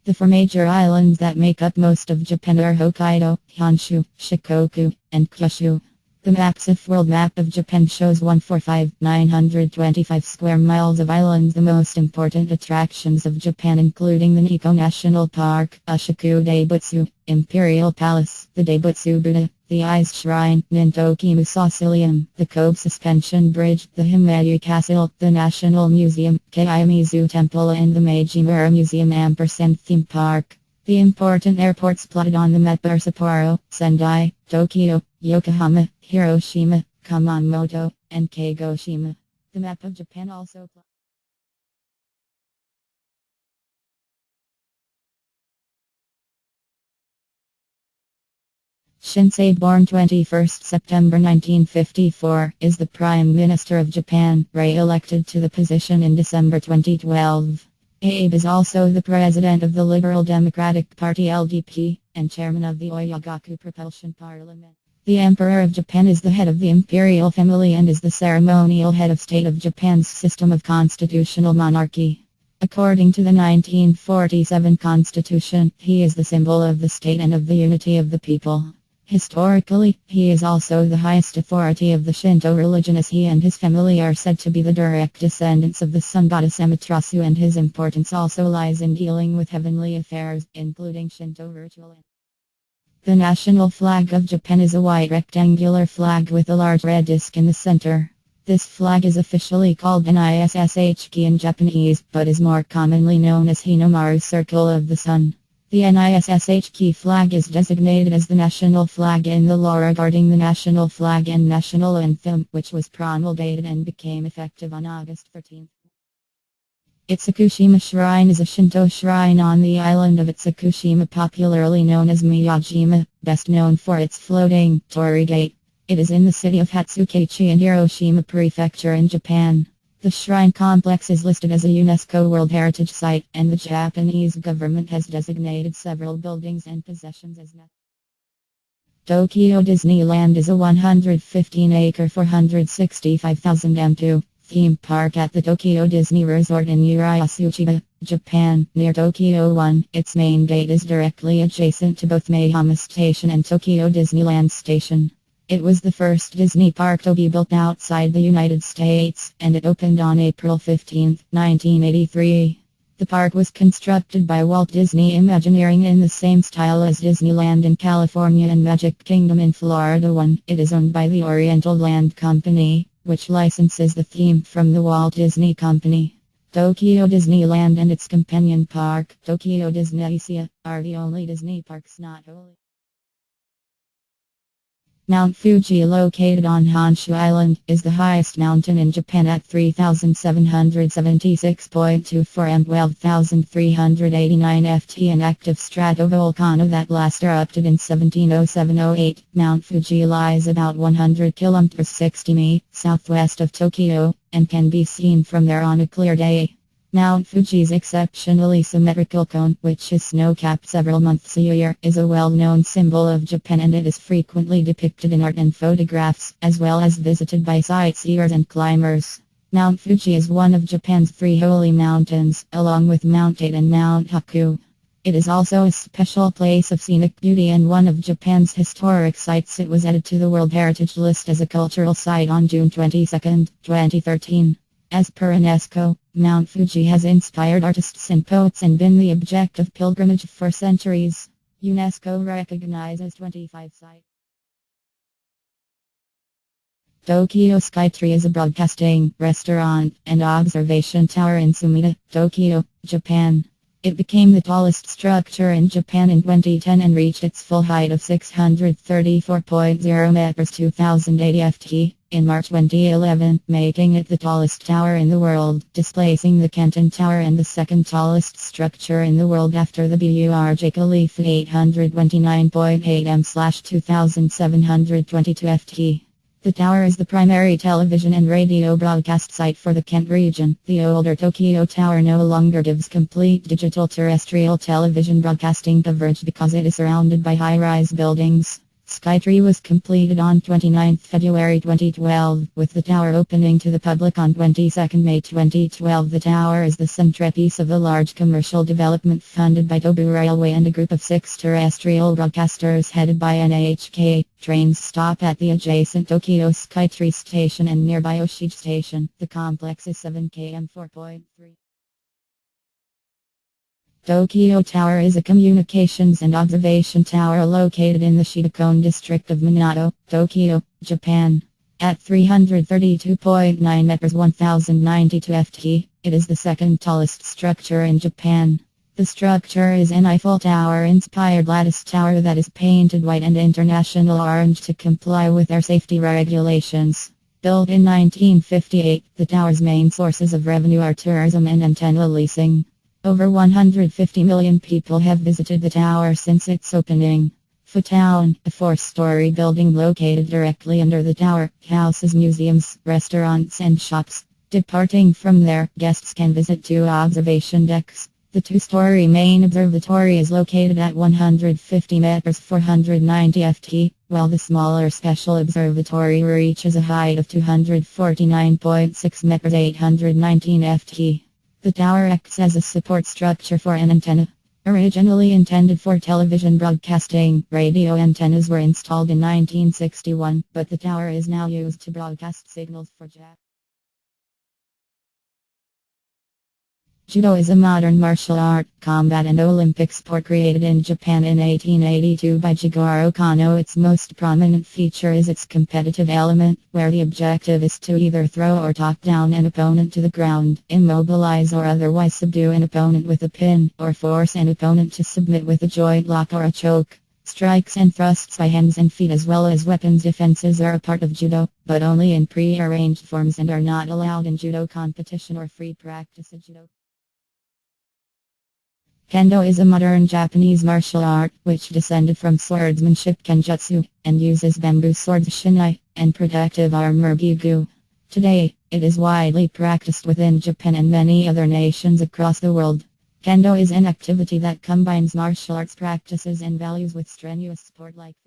The four major islands that make up most of Japan are Hokkaido, Honshu, Shikoku, and Kyushu. The Mapsif World Map of Japan shows 145,925 square miles of islands. The most important attractions of Japan including the Nikko National Park, Ashiku Daibutsu, Imperial Palace, the Daibutsu Buddha, the Ice Shrine, Nintoki Musausoleum, the Kobe Suspension Bridge, the Himeyu Castle, the National Museum, Kiyomizu Temple and the Meiji-Mura Museum & Theme Park. The important airports plotted on the map are Sapporo, Sendai, Tokyo, Yokohama, Hiroshima, Kumamoto, and Kagoshima. The map of Japan also Shinsei, born 21st September 1954, is the Prime Minister of Japan, re-elected to the position in December 2012. Abe is also the President of the Liberal Democratic Party LDP, and Chairman of the Oyagaku Propulsion Parliament. The Emperor of Japan is the head of the imperial family and is the ceremonial head of state of Japan's system of constitutional monarchy. According to the 1947 Constitution, he is the symbol of the state and of the unity of the people. Historically, he is also the highest authority of the Shinto religion, as he and his family are said to be the direct descendants of the sun goddess Amaterasu, and his importance also lies in dealing with heavenly affairs, including Shinto ritual. The national flag of Japan is a white rectangular flag with a large red disc in the center. This flag is officially called NISSHK in Japanese, but is more commonly known as Hinomaru Circle of the Sun. The NISSHK flag is designated as the national flag in the law regarding the national flag and national anthem, which was promulgated and became effective on August 14. Itsukushima Shrine is a Shinto shrine on the island of Itsukushima, popularly known as Miyajima, best known for its floating torii gate. It is in the city of Hatsukaichi in Hiroshima Prefecture in Japan. The shrine complex is listed as a UNESCO World Heritage Site, and the Japanese government has designated several buildings and possessions as net. Tokyo Disneyland is a 115-acre, 465,000 m2 theme park at the Tokyo Disney Resort in Urayasu, Japan, near Tokyo One. Its main gate is directly adjacent to both Maihama Station and Tokyo Disneyland Station. It was the first Disney park to be built outside the United States, and it opened on April 15, 1983. The park was constructed by Walt Disney Imagineering in the same style as Disneyland in California and Magic Kingdom in Florida. It is owned by the Oriental Land Company, which licenses the theme from the Walt Disney Company. Tokyo Disneyland and its companion park, Tokyo Disneysia, are the only Disney parks not wholly. Mount Fuji, located on Honshu Island, is the highest mountain in Japan at 3,776.24 m, 12,389 ft, an active stratovolcano that last erupted in 1707-08. Mount Fuji lies about 100 km 60 mi southwest of Tokyo, and can be seen from there on a clear day. Mount Fuji's exceptionally symmetrical cone, which is snow-capped several months a year, is a well-known symbol of Japan, and it is frequently depicted in art and photographs, as well as visited by sightseers and climbers. Mount Fuji is one of Japan's three holy mountains, along with Mount Tate and Mount Haku. It is also a special place of scenic beauty and one of Japan's historic sites. It was added to the World Heritage List as a cultural site on June 22, 2013. As per UNESCO, Mount Fuji has inspired artists and poets and been the object of pilgrimage for centuries. UNESCO recognizes 25 sites. Tokyo Skytree is a broadcasting, restaurant, and observation tower in Sumida, Tokyo, Japan. It became the tallest structure in Japan in 2010 and reached its full height of 634.0 meters, 2080 ft. In March 2011, making it the tallest tower in the world, displacing the Canton Tower and the second tallest structure in the world after the Burj Khalifa 829.8 m/2722 ft. The tower is the primary television and radio broadcast site for the Kent region. The older Tokyo Tower no longer gives complete digital terrestrial television broadcasting coverage because it is surrounded by high-rise buildings. Skytree was completed on 29 February 2012, with the tower opening to the public on 22 May 2012. The tower is the centerpiece of a large commercial development funded by Tobu Railway and a group of 6 terrestrial broadcasters headed by NHK. Trains stop at the adjacent Tokyo Skytree Station and nearby Oshige Station. The complex is 7 km 4.3. Tokyo Tower is a communications and observation tower located in the Shidakone district of Minato, Tokyo, Japan. At 332.9 meters 1092 ft, it is the second tallest structure in Japan. The structure is an Eiffel Tower-inspired lattice tower that is painted white and international orange to comply with air safety regulations. Built in 1958, the tower's main sources of revenue are tourism and antenna leasing. Over 150 million people have visited the tower since its opening. Town, a 4-story building located directly under the tower, houses museums, restaurants and shops. Departing from there, guests can visit 2 observation decks. The 2-story main observatory is located at 150 meters 490 ft, while the smaller special observatory reaches a height of 249.6 meters 819 ft. The tower acts as a support structure for an antenna. Originally intended for television broadcasting, radio antennas were installed in 1961, but the tower is now used to broadcast signals for Japan. Judo is a modern martial art, combat and Olympic sport created in Japan in 1882 by Jigoro Kano. Its most prominent feature is its competitive element, where the objective is to either throw or talk down an opponent to the ground, immobilize or otherwise subdue an opponent with a pin, or force an opponent to submit with a joint lock or a choke. Strikes and thrusts by hands and feet as well as weapons defenses are a part of judo, but only in pre-arranged forms and are not allowed in judo competition or free practice of judo. Kendo is a modern Japanese martial art which descended from swordsmanship kenjutsu, and uses bamboo swords shinai, and protective armor gyugu. Today, it is widely practiced within Japan and many other nations across the world. Kendo is an activity that combines martial arts practices and values with strenuous sport like